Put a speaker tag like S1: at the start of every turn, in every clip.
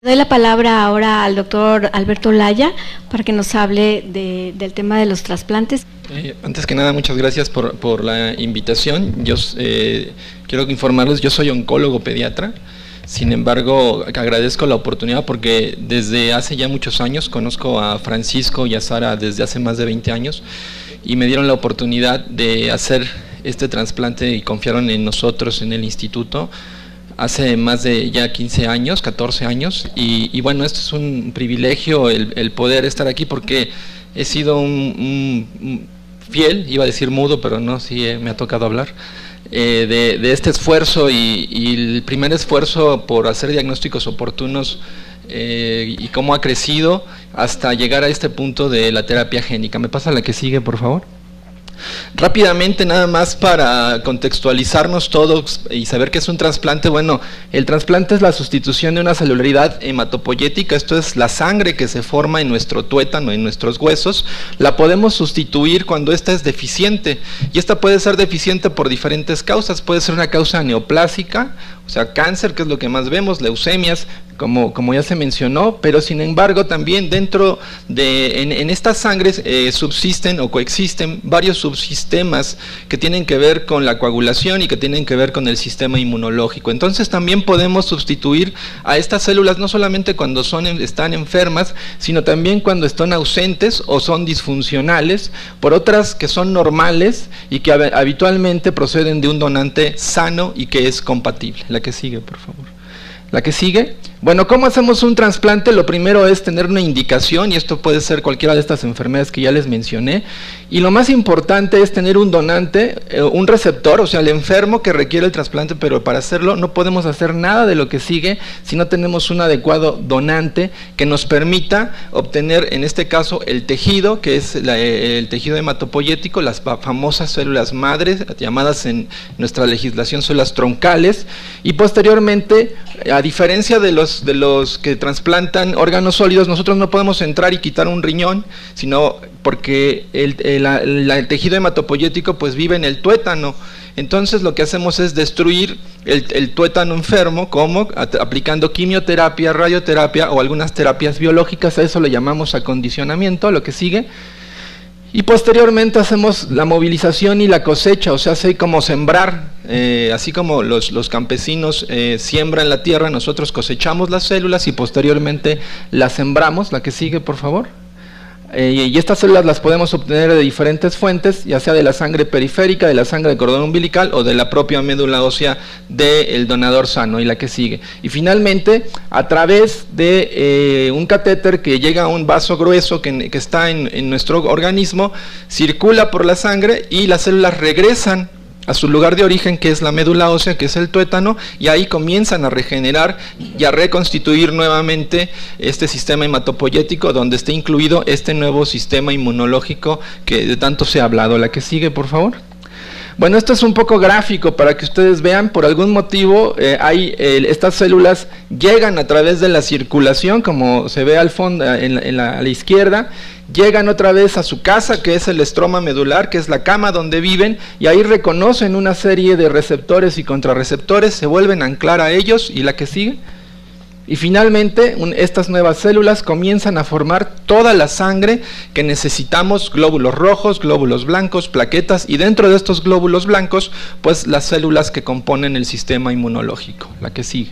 S1: Doy la palabra ahora al doctor Alberto Olaya para que nos hable del tema de los trasplantes.
S2: Antes que nada, muchas gracias por la invitación. Yo quiero informarles, yo soy oncólogo pediatra. Sin embargo, agradezco la oportunidad porque desde hace ya muchos años conozco a Francisco y a Sara desde hace más de 20 años y me dieron la oportunidad de hacer este trasplante y confiaron en nosotros en el instituto hace más de ya 15 años, 14 años, y bueno, esto es un privilegio el poder estar aquí porque he sido un fiel, iba a decir mudo, pero no, sí me ha tocado hablar, de este esfuerzo y el primer esfuerzo por hacer diagnósticos oportunos y cómo ha crecido hasta llegar a este punto de la terapia génica. ¿Me pasa la que sigue, por favor? Rápidamente, nada más para contextualizarnos todos y saber qué es un trasplante. Bueno, el trasplante es la sustitución de una celularidad hematopoyética, esto es la sangre que se forma en nuestro tuétano, en nuestros huesos. La podemos sustituir cuando esta es deficiente, y esta puede ser deficiente por diferentes causas. Puede ser una causa neoplásica, o sea, cáncer, que es lo que más vemos, leucemias, como ya se mencionó, pero sin embargo también dentro de, en estas sangres subsisten o coexisten varios subsistemas que tienen que ver con la coagulación y que tienen que ver con el sistema inmunológico. Entonces también podemos sustituir a estas células no solamente cuando están enfermas, sino también cuando están ausentes o son disfuncionales, por otras que son normales y que habitualmente proceden de un donante sano y que es compatible. La que sigue, por favor. La que sigue. Bueno, ¿cómo hacemos un trasplante? Lo primero es tener una indicación, y esto puede ser cualquiera de estas enfermedades que ya les mencioné, y lo más importante es tener un donante, un receptor, o sea, el enfermo que requiere el trasplante, pero para hacerlo no podemos hacer nada de lo que sigue si no tenemos un adecuado donante que nos permita obtener, en este caso, el tejido, que es el tejido hematopoyético, las famosas células madres, llamadas en nuestra legislación células troncales, y posteriormente, a diferencia de los que trasplantan órganos sólidos, nosotros no podemos entrar y quitar un riñón, sino porque el tejido hematopoyético pues vive en el tuétano. Entonces lo que hacemos es destruir el tuétano enfermo, como aplicando quimioterapia, radioterapia o algunas terapias biológicas. A eso le llamamos acondicionamiento. Lo que sigue. Y posteriormente hacemos la movilización y la cosecha, o sea, así como sembrar, así como los campesinos siembran la tierra, nosotros cosechamos las células y posteriormente las sembramos. La que sigue, por favor. Y estas células las podemos obtener de diferentes fuentes, ya sea de la sangre periférica, de la sangre de cordón umbilical o de la propia médula ósea del donador sano. Y la que sigue. Y finalmente, a través de un catéter que llega a un vaso grueso que está en nuestro organismo, circula por la sangre y las células regresan a su lugar de origen, que es la médula ósea, que es el tuétano, y ahí comienzan a regenerar y a reconstituir nuevamente este sistema hematopoyético donde está incluido este nuevo sistema inmunológico que de tanto se ha hablado. La que sigue, por favor. Bueno, esto es un poco gráfico para que ustedes vean. Por algún motivo estas células llegan a través de la circulación, como se ve al fondo a la izquierda, llegan otra vez a su casa, que es el estroma medular, que es la cama donde viven, y ahí reconocen una serie de receptores y contrarreceptores, se vuelven a anclar a ellos. Y la que sigue. Y finalmente, estas nuevas células comienzan a formar toda la sangre que necesitamos, glóbulos rojos, glóbulos blancos, plaquetas, y dentro de estos glóbulos blancos, pues las células que componen el sistema inmunológico. La que sigue.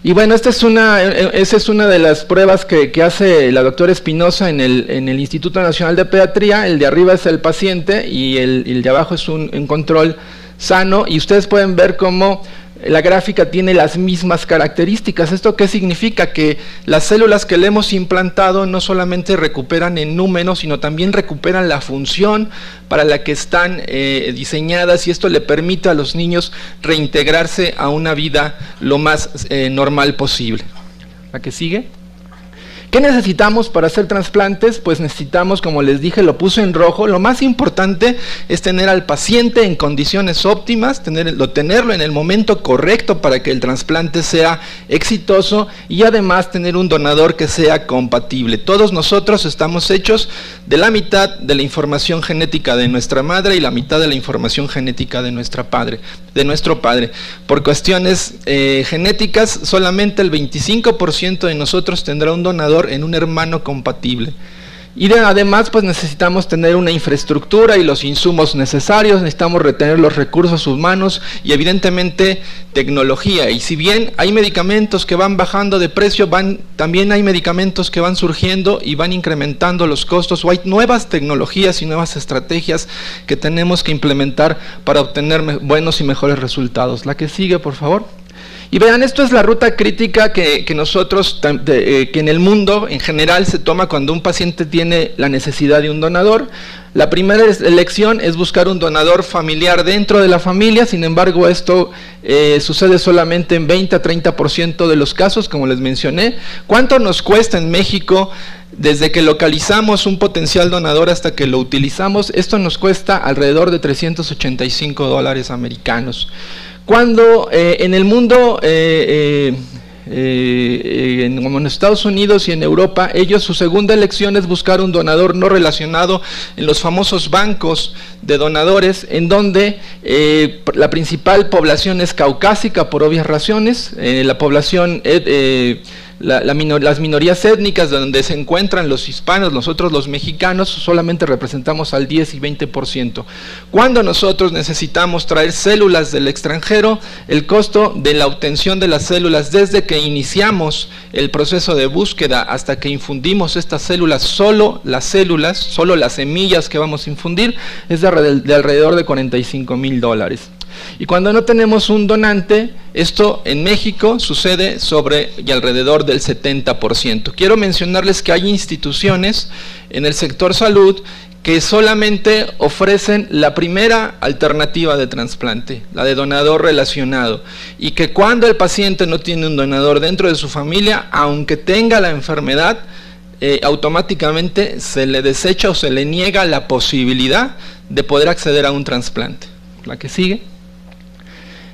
S2: Y bueno, esa es una de las pruebas que hace la doctora Espinosa en el Instituto Nacional de Pediatría. El de arriba es el paciente y el de abajo es un control sano, y ustedes pueden ver cómo la gráfica tiene las mismas características. ¿Esto qué significa? Que las células que le hemos implantado no solamente recuperan en número, sino también recuperan la función para la que están diseñadas, y esto le permite a los niños reintegrarse a una vida lo más normal posible. ¿La que sigue?
S3: ¿Qué necesitamos para hacer trasplantes? Pues necesitamos, como les dije, lo puse en rojo, lo más importante es tener al paciente en condiciones óptimas, tenerlo en el momento correcto para que el trasplante sea exitoso y además tener un donador que sea compatible. Todos nosotros estamos hechos de la mitad de la información genética de nuestra madre y la mitad de la información genética de nuestro padre. Por cuestiones genéticas, solamente el 25% de nosotros tendrá un donador en un hermano compatible. Y además pues necesitamos tener una infraestructura y los insumos necesarios, necesitamos retener los recursos humanos y evidentemente tecnología. Y si bien hay medicamentos que van bajando de precio, también hay medicamentos que van surgiendo y van incrementando los costos, o hay nuevas tecnologías y nuevas estrategias que tenemos que implementar para obtener buenos y mejores resultados. La que sigue, por favor. Y vean, esto es la ruta crítica que nosotros, que en el mundo en general se toma cuando un paciente tiene la necesidad de un donador. La primera elección es buscar un donador familiar dentro de la familia, sin embargo esto sucede solamente en 20 a 30% de los casos, como les mencioné. ¿Cuánto nos cuesta en México desde que localizamos un potencial donador hasta que lo utilizamos? Esto nos cuesta alrededor de $385 americanos. Cuando en el mundo, como en Estados Unidos y en Europa, su segunda elección es buscar un donador no relacionado en los famosos bancos de donadores, en donde la principal población es caucásica por obvias razones, la población las minorías étnicas donde se encuentran los hispanos, nosotros los mexicanos solamente representamos al 10 y 20%. Cuando nosotros necesitamos traer células del extranjero, el costo de la obtención de las células desde que iniciamos el proceso de búsqueda hasta que infundimos estas células, solo las semillas que vamos a infundir, es de alrededor de $45,000. Y cuando no tenemos un donante, esto en México sucede sobre y alrededor del 70%. Quiero mencionarles que hay instituciones en el sector salud que solamente ofrecen la primera alternativa de trasplante, la de donador relacionado, y que cuando el paciente no tiene un donador dentro de su familia, aunque tenga la enfermedad, automáticamente se le desecha o se le niega la posibilidad de poder acceder a un trasplante. La que sigue.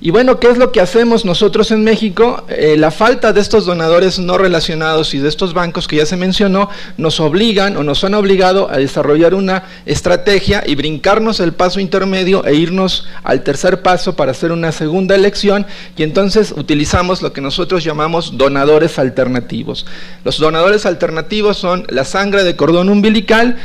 S3: Y bueno, ¿qué es lo que hacemos nosotros en México? La falta de estos donadores no relacionados y de estos bancos que ya se mencionó, nos obligan o nos han obligado a desarrollar una estrategia y brincarnos el paso intermedio e irnos al tercer paso para hacer una segunda elección, y entonces utilizamos lo que nosotros llamamos donadores alternativos. Los donadores alternativos son la sangre de cordón umbilical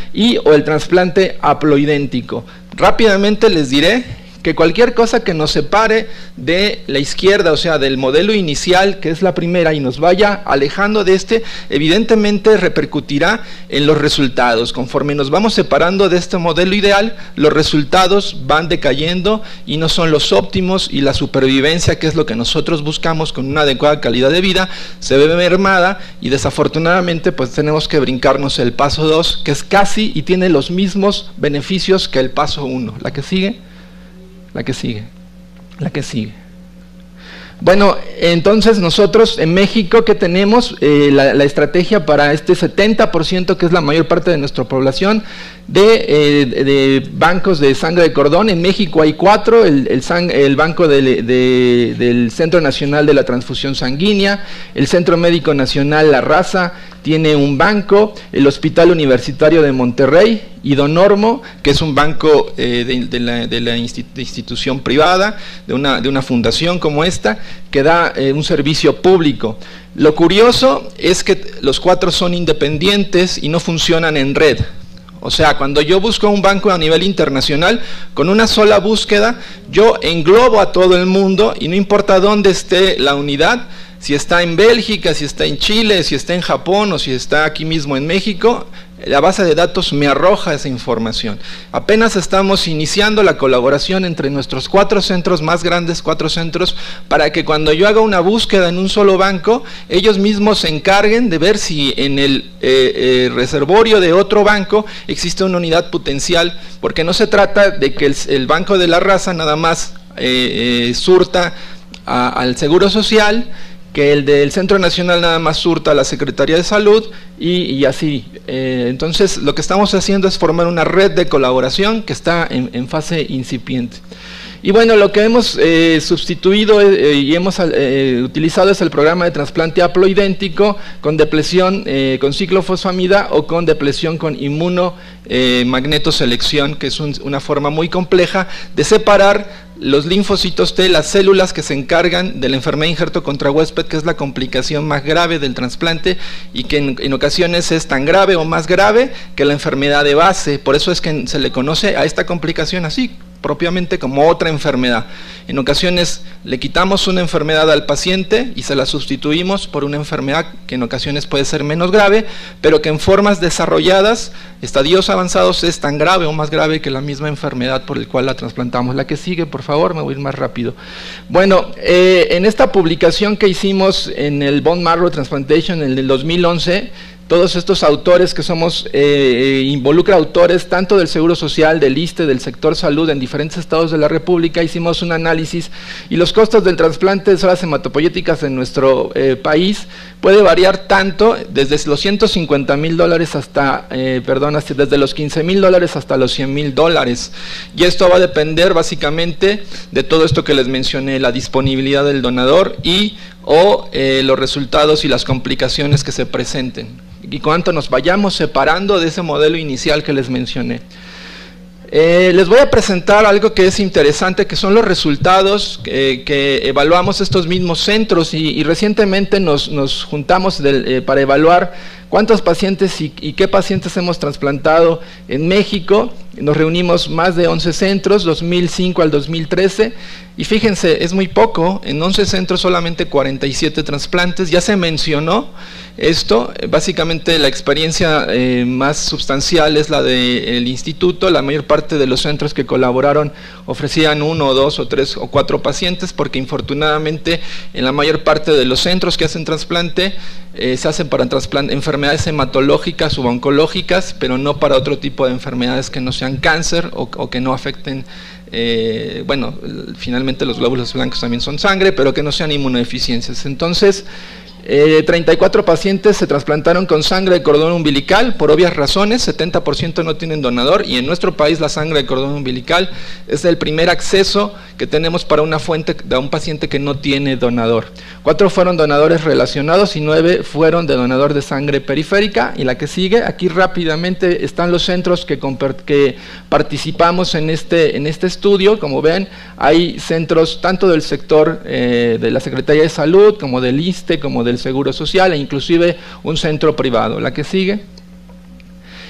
S3: o el trasplante haploidéntico. Rápidamente les diré que cualquier cosa que nos separe de la izquierda, o sea, del modelo inicial, que es la primera, y nos vaya alejando de evidentemente repercutirá en los resultados. Conforme nos vamos separando de este modelo ideal, los resultados van decayendo y no son los óptimos, y la supervivencia, que es lo que nosotros buscamos con una adecuada calidad de vida, se ve mermada, y desafortunadamente pues tenemos que brincarnos el paso 2, que es casi y tiene los mismos beneficios que el paso 1. La que sigue. La que sigue. Bueno, entonces nosotros en México, ¿qué tenemos? La estrategia para este 70%, que es la mayor parte de nuestra población, de bancos de sangre de cordón. En México hay 4, el Banco del Centro Nacional de la Transfusión Sanguínea, el Centro Médico Nacional La Raza tiene un banco, el Hospital Universitario de Monterrey y Donormo, que es un banco de la institución privada, de una fundación como esta, que da un servicio público. Lo curioso es que los 4 son independientes y no funcionan en red. O sea, cuando yo busco un banco a nivel internacional, con una sola búsqueda, yo englobo a todo el mundo y no importa dónde esté la unidad, si está en Bélgica, si está en Chile, si está en Japón o si está aquí mismo en México, la base de datos me arroja esa información. Apenas estamos iniciando la colaboración entre nuestros 4 centros más grandes, 4 centros, para que cuando yo haga una búsqueda en un solo banco, ellos mismos se encarguen de ver si en el reservorio de otro banco existe una unidad potencial, porque no se trata de que el Banco de la Raza nada más surta al Seguro Social, que el del Centro Nacional nada más surta a la Secretaría de Salud y así. Entonces, lo que estamos haciendo es formar una red de colaboración que está en fase incipiente. Y bueno, lo que hemos sustituido y hemos utilizado es el programa de trasplante haploidéntico con depleción con ciclofosfamida o con depleción con inmunomagnetoselección, que es una forma muy compleja de separar los linfocitos T, las células que se encargan de la enfermedad de injerto contra huésped, que es la complicación más grave del trasplante y que en ocasiones es tan grave o más grave que la enfermedad de base. Por eso es que se le conoce a esta complicación así, propiamente como otra enfermedad. En ocasiones le quitamos una enfermedad al paciente y se la sustituimos por una enfermedad que en ocasiones puede ser menos grave, pero que en formas desarrolladas, estadios avanzados, es tan grave o más grave que la misma enfermedad por el cual la trasplantamos. La que sigue, por favor, me voy a ir más rápido. Bueno, en esta publicación que hicimos en el Bone Marrow Transplantation en el 2011, todos estos autores que somos, involucra autores tanto del Seguro Social, del ISSSTE, del sector salud en diferentes estados de la República, hicimos un análisis y los costos del trasplante de células hematopoyéticas en nuestro país puede variar tanto desde los $150,000 hasta, desde los $15,000 hasta los $100,000. Y esto va a depender básicamente de todo esto que les mencioné, la disponibilidad del donador o los resultados y las complicaciones que se presenten, y cuánto nos vayamos separando de ese modelo inicial que les mencioné. Les voy a presentar algo que es interesante, que son los resultados que evaluamos estos mismos centros, y recientemente nos juntamos para evaluar cuántos pacientes y qué pacientes hemos trasplantado en México. Nos reunimos más de 11 centros, 2005 al 2013, y fíjense, es muy poco, en 11 centros solamente 47 trasplantes. Ya se mencionó esto, básicamente la experiencia más sustancial es la del instituto. La mayor parte de los centros que colaboraron ofrecían 1 o 2 o 3 o 4 pacientes, porque infortunadamente en la mayor parte de los centros que hacen trasplante se hacen para enfermedades hematológicas u oncológicas, pero no para otro tipo de enfermedades que no sean cáncer o que no afecten, bueno, finalmente los glóbulos blancos también son sangre, pero que no sean inmunodeficiencias. Entonces, 34 pacientes se trasplantaron con sangre de cordón umbilical, por obvias razones. 70% no tienen donador, y en nuestro país la sangre de cordón umbilical es el primer acceso que tenemos para una fuente de un paciente que no tiene donador. 4 fueron donadores relacionados y 9 fueron de donador de sangre periférica. Y la que sigue, aquí rápidamente están los centros que participamos en este estudio. Como ven, hay centros tanto del sector de la Secretaría de Salud, como del ISSSTE, como del Seguro Social, e inclusive un centro privado. La que sigue.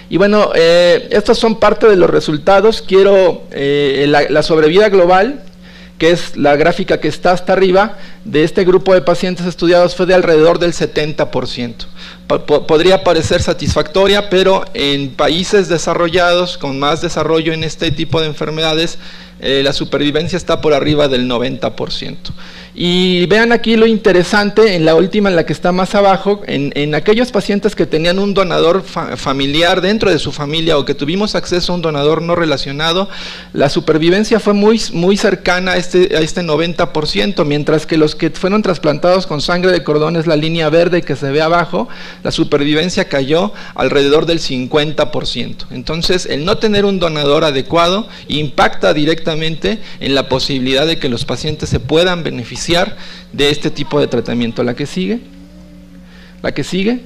S3: Y bueno, estos son parte de los resultados. Quiero la sobrevida global, que es la gráfica que está hasta arriba, de este grupo de pacientes estudiados fue de alrededor del 70%. Podría parecer satisfactoria, pero en países desarrollados, con más desarrollo en este tipo de enfermedades, la supervivencia está por arriba del 90%. Y vean aquí lo interesante, en la última, en la que está más abajo, en aquellos pacientes que tenían un donador familiar dentro de su familia, o que tuvimos acceso a un donador no relacionado, la supervivencia fue muy cercana a este 90%, mientras que los que fueron trasplantados con sangre de cordón, es la línea verde que se ve abajo, la supervivencia cayó alrededor del 50%. Entonces, el no tener un donador adecuado impacta directamente en la posibilidad de que los pacientes se puedan beneficiar de este tipo de tratamiento. La que sigue. La que sigue.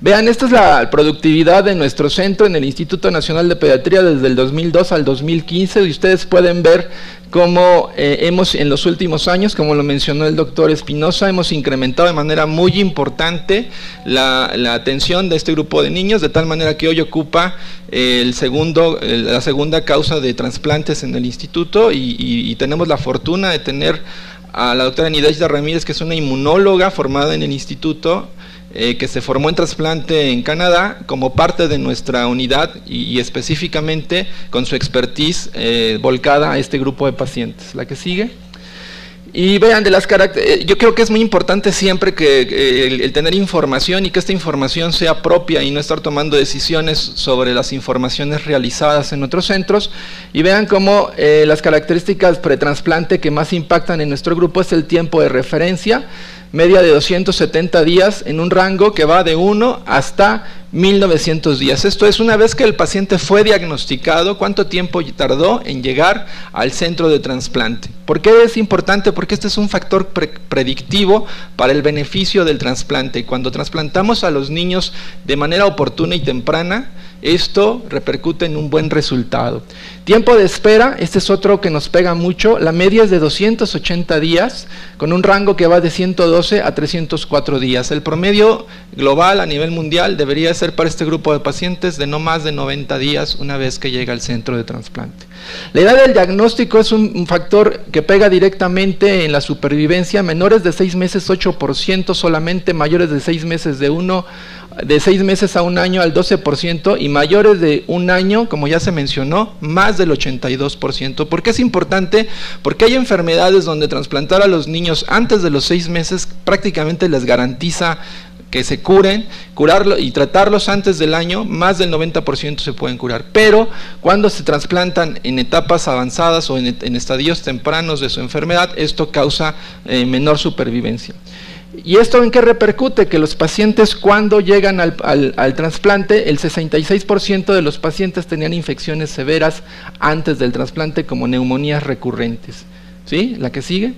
S3: Vean, esta es la productividad de nuestro centro en el Instituto Nacional de Pediatría desde el 2002 al 2015, y ustedes pueden ver cómo hemos en los últimos años, como lo mencionó el doctor Espinosa, hemos incrementado de manera muy importante la atención de este grupo de niños, de tal manera que hoy ocupa la segunda causa de trasplantes en el instituto, y tenemos la fortuna de tener a la doctora Nideida Ramírez, que es una inmunóloga formada en el instituto, que se formó en trasplante en Canadá, como parte de nuestra unidad, y específicamente con su expertise volcada a este grupo de pacientes. La que sigue. Y vean, de las características, yo creo que es muy importante siempre que el tener información, y que esta información sea propia, y no estar tomando decisiones sobre las informaciones realizadas en otros centros. Y vean cómo las características pretrasplante que más impactan en nuestro grupo es el tiempo de referencia. media de 270 días en un rango que va de 1 hasta 1900 días. Esto es, una vez que el paciente fue diagnosticado, ¿cuánto tiempo tardó en llegar al centro de trasplante? ¿Por qué es importante? Porque este es un factor predictivo para el beneficio del trasplante. Cuando trasplantamos a los niños de manera oportuna y temprana, esto repercute en un buen resultado. Tiempo de espera, este es otro que nos pega mucho. La media es de 280 días, con un rango que va de 112 a 304 días. El promedio global a nivel mundial debería ser para este grupo de pacientes de no más de 90 días una vez que llega al centro de trasplante. La edad del diagnóstico es un factor que pega directamente en la supervivencia. Menores de 6 meses 8% solamente, mayores de 6 meses de 6 meses a un año al 12%, y mayores de un año, como ya se mencionó, más del 82%. ¿Por qué es importante? Porque hay enfermedades donde trasplantar a los niños antes de los 6 meses prácticamente les garantiza que se curen, curarlo y tratarlos antes del año, más del 90% se pueden curar. Pero cuando se trasplantan en etapas avanzadas o en estadios tempranos de su enfermedad, esto causa menor supervivencia. ¿Y esto en qué repercute? Que los pacientes, cuando llegan al trasplante, el 66% de los pacientes tenían infecciones severas antes del trasplante, como neumonías recurrentes. ¿Sí? ¿La que sigue?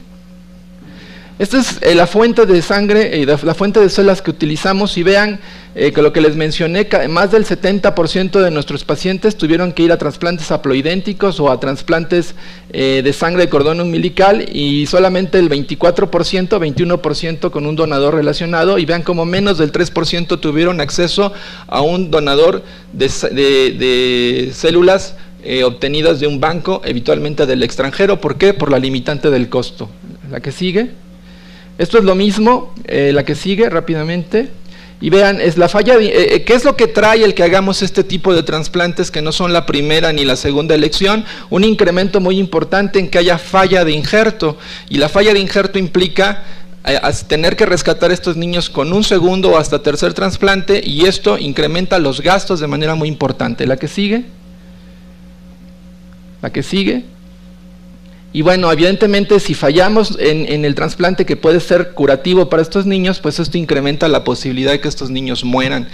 S3: Esta es la fuente de sangre, la fuente de células que utilizamos, y vean que lo que les mencioné, más del 70% de nuestros pacientes tuvieron que ir a trasplantes haploidénticos o a trasplantes de sangre de cordón umbilical, y solamente el 24%, 21% con un donador relacionado, y vean como menos del 3% tuvieron acceso a un donador de células obtenidas de un banco, habitualmente del extranjero. ¿Por qué? Por la limitante del costo. La que sigue. Esto es lo mismo, la que sigue rápidamente. Y vean, es la falla ¿qué es lo que trae el que hagamos este tipo de trasplantes que no son la primera ni la segunda elección? Un incremento muy importante en que haya falla de injerto, y la falla de injerto implica tener que rescatar a estos niños con un segundo o hasta tercer trasplante, y esto incrementa los gastos de manera muy importante. La que sigue. La que sigue. Y bueno, evidentemente si fallamos en el trasplante, que puede ser curativo para estos niños, pues esto incrementa la posibilidad de que estos niños mueran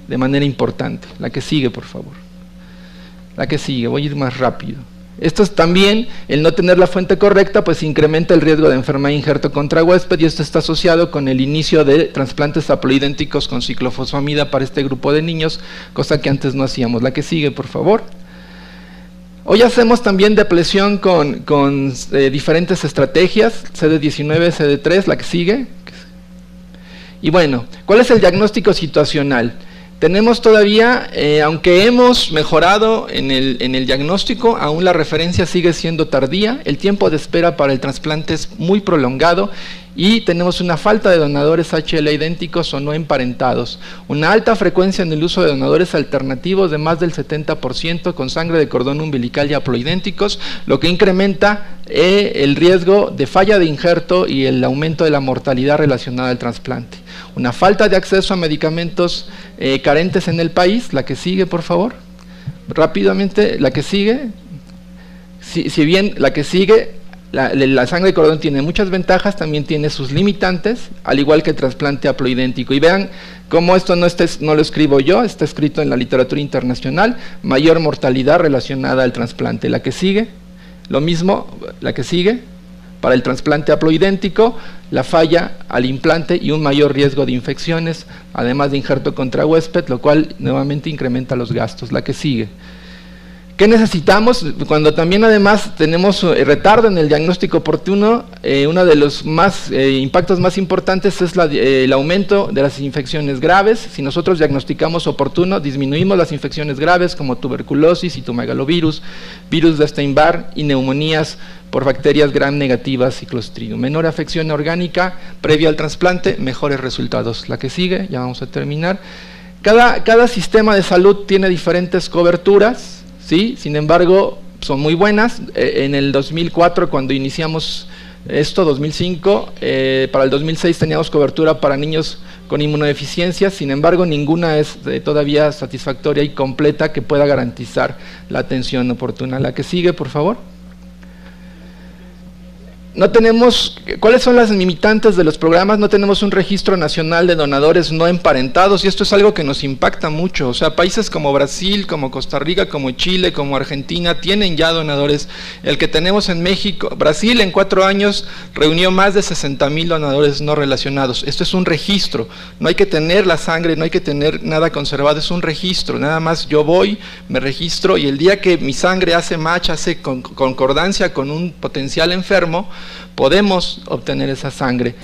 S3: de manera importante. La que sigue, por favor. La que sigue, voy a ir más rápido. Esto es también, el no tener la fuente correcta, pues incrementa el riesgo de enfermedad de injerto contra huésped, y esto está asociado con el inicio de trasplantes haploidénticos con ciclofosfamida para este grupo de niños, cosa que antes no hacíamos. La que sigue, por favor. Hoy hacemos también depresión con diferentes estrategias, CD19, CD3, la que sigue. Y bueno, ¿cuál es el diagnóstico situacional? Tenemos todavía, aunque hemos mejorado en el diagnóstico, aún la referencia sigue siendo tardía, el tiempo de espera para el trasplante es muy prolongado, y tenemos una falta de donadores HL idénticos o no emparentados, una alta frecuencia en el uso de donadores alternativos de más del 70% con sangre de cordón umbilical y haploidénticos, lo que incrementa el riesgo de falla de injerto y el aumento de la mortalidad relacionada al trasplante. Una falta de acceso a medicamentos carentes en el país. La que sigue, por favor. Rápidamente, la que sigue. Si bien la que sigue, la sangre de cordón tiene muchas ventajas, también tiene sus limitantes, al igual que el trasplante haploidéntico. Y vean cómo esto no lo escribo yo, está escrito en la literatura internacional: mayor mortalidad relacionada al trasplante. La que sigue, lo mismo, la que sigue. Para el trasplante haploidéntico, la falla al implante y un mayor riesgo de infecciones, además de injerto contra huésped, lo cual nuevamente incrementa los gastos. La que sigue. ¿Qué necesitamos? Cuando también además tenemos retardo en el diagnóstico oportuno, uno de los impactos más importantes es el aumento de las infecciones graves. Si nosotros diagnosticamos oportuno, disminuimos las infecciones graves como tuberculosis, citomegalovirus, virus de Epstein-Barr y neumonías por bacterias gram negativas y Clostridium. Menor afección orgánica previa al trasplante, mejores resultados. La que sigue, ya vamos a terminar. Cada sistema de salud tiene diferentes coberturas, ¿sí? Sin embargo, son muy buenas. En el 2004, cuando iniciamos esto, 2005, para el 2006 teníamos cobertura para niños con inmunodeficiencias, sin embargo, ninguna es todavía satisfactoria y completa que pueda garantizar la atención oportuna. La que sigue, por favor. No tenemos, ¿cuáles son las limitantes de los programas? No tenemos un registro nacional de donadores no emparentados, y esto es algo que nos impacta mucho. O sea, países como Brasil, como Costa Rica, como Chile, como Argentina, tienen ya donadores. El que tenemos en México, Brasil en 4 años reunió más de 60,000 donadores no relacionados. Esto es un registro, no hay que tener la sangre, no hay que tener nada conservado, es un registro. Nada más yo voy, me registro, y el día que mi sangre hace match, hace concordancia con un potencial enfermo, podemos obtener esa sangre.